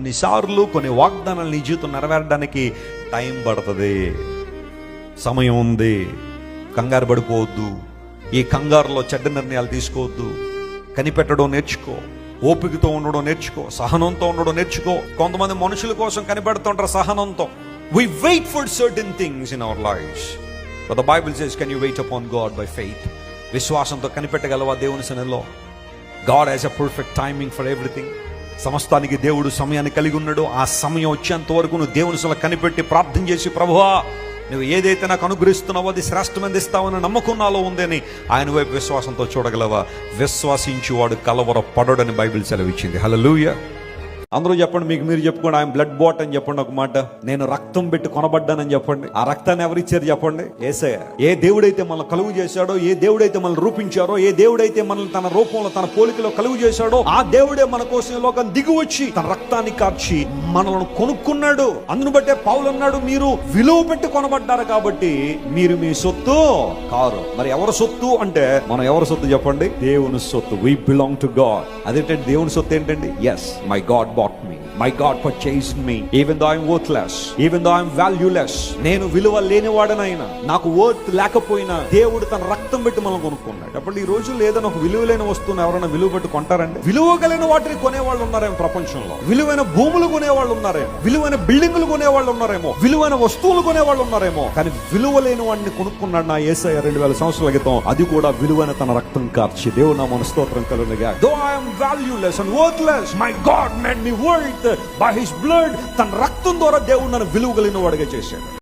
కొన్నిసార్లు కొన్ని వాగ్దానాలు నీ జీవితం నెరవేరడానికి టైం పడుతుంది, సమయం ఉంది. కంగారు పడిపోవద్దు. ఈ కంగారులో చెడ్డ నిర్ణయాలు తీసుకోవద్దు. కనిపెట్టడం నేర్చుకో, ఓపికతో ఉండడం నేర్చుకో, సహనంతో ఉండడం నేర్చుకో. కొంతమంది మనుషుల కోసం కనిపెడుతుంటారు సహనంతో. We wait for certain things in our lives, but the Bible says, can you wait upon God by faith? విశ్వాసంతో కనిపెట్టగలవా దేవుని సన్నిధిలో? God has a perfect timing for everything. సమస్తానికి దేవుడు సమయాన్ని కలిగి ఉన్నాడు. ఆ సమయం వచ్చేంత వరకు నువ్వు దేవుని సన్నిధిలో కనిపెట్టి ప్రార్థన చేసి, ప్రభువా నువ్వు ఏదైతే నాకు అనుగ్రహిస్తున్నావో అది శ్రేష్టమైనది ఇస్తావని నమ్మకం నాలో ఉందని ఆయన వైపు విశ్వాసంతో చూడగలవా? విశ్వాసించువాడు కలవరపడడని బైబిల్ సెలవిచ్చింది. హల్లెలూయా. అందరూ చెప్పండి, మీకు మీరు చెప్పుకోండి, ఐఎమ్ బ్లడ్ బాట్ అని చెప్పండి. ఒక మాట, నేను రక్తం పెట్టి కొనబడ్డానని చెప్పండి. ఆ రక్తాన్ని ఎవరిచ్చారు చెప్పండి? యేసయ్య. ఏ దేవుడైతే మనల్ని కలుగు చేశాడో, ఏ దేవుడైతే మనల్ని రూపించారో, ఏ దేవుడైతే మనల్ని తన రూపంలో తన పోలికలో కలుగు చేశాడో, ఆ దేవుడే మన కోసం లోకం దిగి వచ్చి తన రక్తాన్ని కార్చి మనల్ని కొనుక్కున్నాడు. అందును బట్టే పౌలు అన్నాడు, మీరు విలువ పెట్టి కొనబడ్డారు కాబట్టి మీరు మీ సొత్తు కారు. మరి ఎవరి సొత్తు అంటే మనం ఎవరి సొత్తు చెప్పండి? దేవుని సొత్తు. We belong to God. అదేంటంటే దేవుని సొత్తు ఏంటండి? Yes, my God bought me. My God purchased me. Even though I'm worthless, even though I'm valueless, నేను విలువ లేనివాడనైనా, నాకు వర్త్ లేకపోయినా దేవుడు తన రక్తం పెట్టి మనం కొనుక్కున్నాడు. అప్పుడు ఈ రోజు లేదని ఒక విలువ లేని వస్తువును ఎవరైనా విలువ పెట్టి కొంటారండి? విలువ కలిగిన వాటిని కొనేవాళ్ళు ఉన్నారేమో ప్రపంచంలో. విలువైన భూములు కొనేవాళ్ళు ఉన్నారేమో, విలువైన బిల్డింగులు కొనేవాళ్ళు ఉన్నారేమో, విలువైన వస్తువులు కొనేవాళ్ళు ఉన్నారేమో. కానీ విలువ లేని వాడిని కొనుక్కున్నాడు నా యేసయ్య 2000 సంవత్సరాల క్రితం. అది కూడా విలువైన తన రక్తం కార్చి. దేవుని నామమున స్తోత్రం కలుగునుగా. Though I am valueless and worthless, my God made me worth by his blood. తన రక్తం ద్వారా దేవుడు నన్ను విలువ కలిగిన వాడిగా చేశాడు.